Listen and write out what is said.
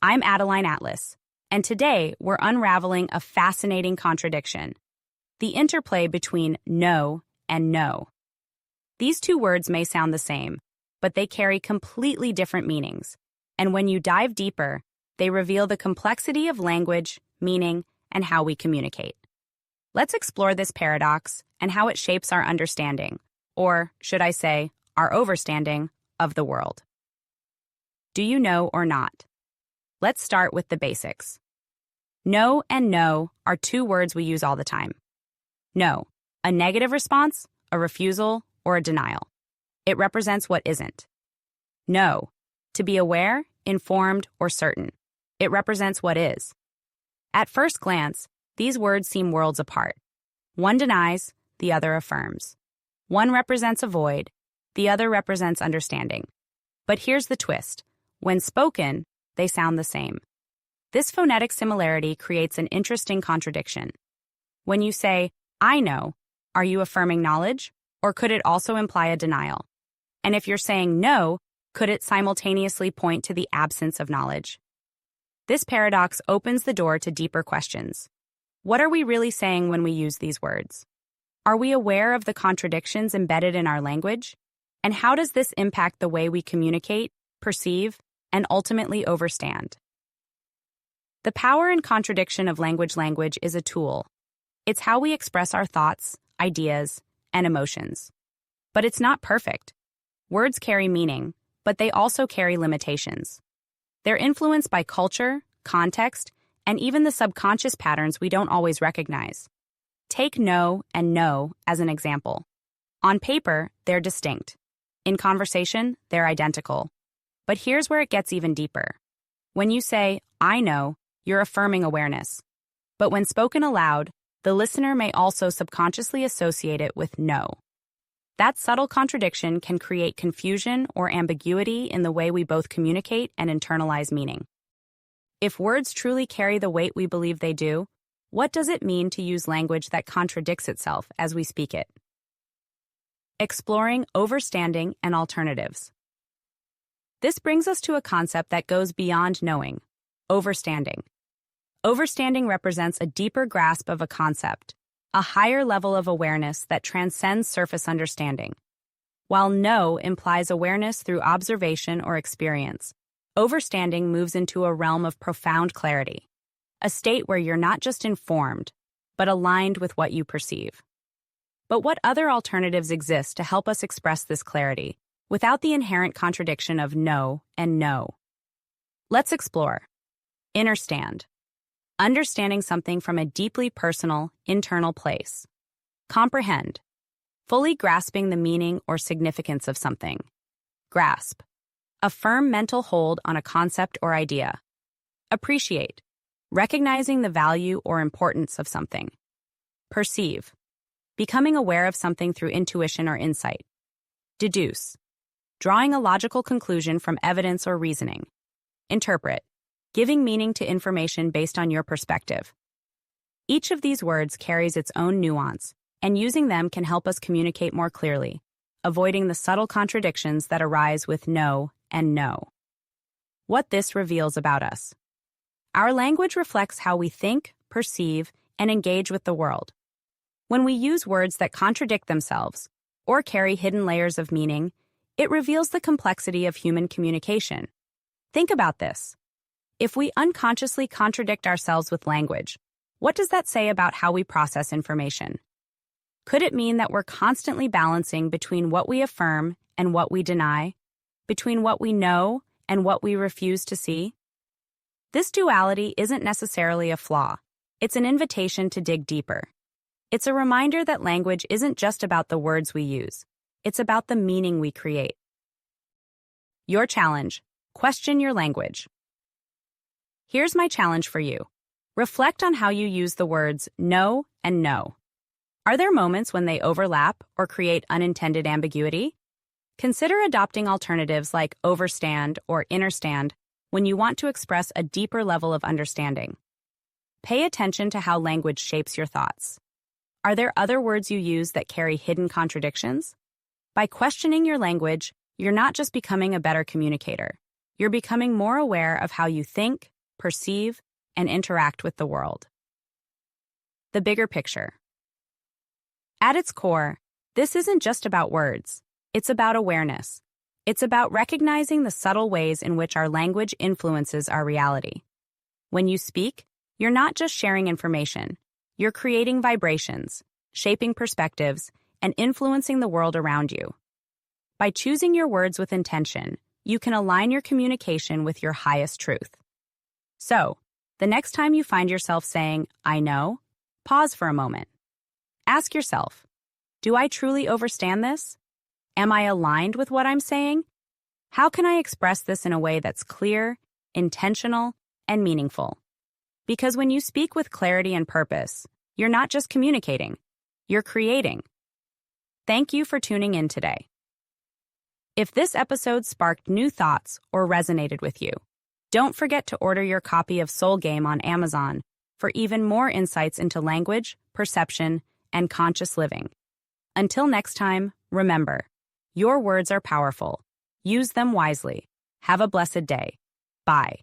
I'm Adeline Atlas, and today we're unraveling a fascinating contradiction: the interplay between know and know. These two words may sound the same, but they carry completely different meanings, and when you dive deeper, they reveal the complexity of language, meaning, and how we communicate. Let's explore this paradox and how it shapes our understanding, or should I say, our overstanding, of the world. Do you know or not? Let's start with the basics. Know and know are two words we use all the time. Know, a negative response, a refusal, or a denial. It represents what isn't. Know, to be aware, informed, or certain. It represents what is. At first glance, these words seem worlds apart. One denies, the other affirms. One represents a void, the other represents understanding. But here's the twist. When spoken, they sound the same. This phonetic similarity creates an interesting contradiction. When you say, I know, are you affirming knowledge, or could it also imply a denial? And if you're saying no, could it simultaneously point to the absence of knowledge? This paradox opens the door to deeper questions. What are we really saying when we use these words? Are we aware of the contradictions embedded in our language? And how does this impact the way we communicate, perceive, and ultimately overstand? The power and contradiction of language is a tool. It's how we express our thoughts, ideas, and emotions. But it's not perfect. Words carry meaning, but they also carry limitations. They're influenced by culture, context, and even the subconscious patterns we don't always recognize. Take know and know as an example. On paper, they're distinct. In conversation, they're identical. But here's where it gets even deeper. When you say, I know, you're affirming awareness. But when spoken aloud, the listener may also subconsciously associate it with know. That subtle contradiction can create confusion or ambiguity in the way we both communicate and internalize meaning. If words truly carry the weight we believe they do, what does it mean to use language that contradicts itself as we speak it? Exploring overstanding and alternatives. This brings us to a concept that goes beyond knowing: overstanding. Overstanding represents a deeper grasp of a concept, a higher level of awareness that transcends surface understanding. While know implies awareness through observation or experience, overstanding moves into a realm of profound clarity, a state where you're not just informed, but aligned with what you perceive. But what other alternatives exist to help us express this clarity without the inherent contradiction of know and know? Let's explore. Understand. Understanding something from a deeply personal, internal place. Comprehend. Fully grasping the meaning or significance of something. Grasp. A firm mental hold on a concept or idea. Appreciate. Recognizing the value or importance of something. Perceive. Becoming aware of something through intuition or insight. Deduce. Drawing a logical conclusion from evidence or reasoning. Interpret. Giving meaning to information based on your perspective. Each of these words carries its own nuance, and using them can help us communicate more clearly, avoiding the subtle contradictions that arise with know and know. What this reveals about us. Our language reflects how we think, perceive, and engage with the world. When we use words that contradict themselves or carry hidden layers of meaning, it reveals the complexity of human communication. Think about this. If we unconsciously contradict ourselves with language, what does that say about how we process information? Could it mean that we're constantly balancing between what we affirm and what we deny, between what we know and what we refuse to see? This duality isn't necessarily a flaw. It's an invitation to dig deeper. It's a reminder that language isn't just about the words we use. It's about the meaning we create. Your challenge: question your language. Here's my challenge for you. Reflect on how you use the words know and know. Are there moments when they overlap or create unintended ambiguity? Consider adopting alternatives like overstand or understand when you want to express a deeper level of understanding. Pay attention to how language shapes your thoughts. Are there other words you use that carry hidden contradictions? By questioning your language, you're not just becoming a better communicator. You're becoming more aware of how you think, perceive, and interact with the world. The bigger picture. At its core, this isn't just about words. It's about awareness. It's about recognizing the subtle ways in which our language influences our reality. When you speak, you're not just sharing information. You're creating vibrations, shaping perspectives, and influencing the world around you. By choosing your words with intention, you can align your communication with your highest truth. So, the next time you find yourself saying, "I know," pause for a moment. Ask yourself, do I truly understand this? Am I aligned with what I'm saying? How can I express this in a way that's clear, intentional, and meaningful? Because when you speak with clarity and purpose, you're not just communicating, you're creating. Thank you for tuning in today. If this episode sparked new thoughts or resonated with you, don't forget to order your copy of Soul Game on Amazon for even more insights into language, perception, and conscious living. Until next time, remember, your words are powerful. Use them wisely. Have a blessed day. Bye.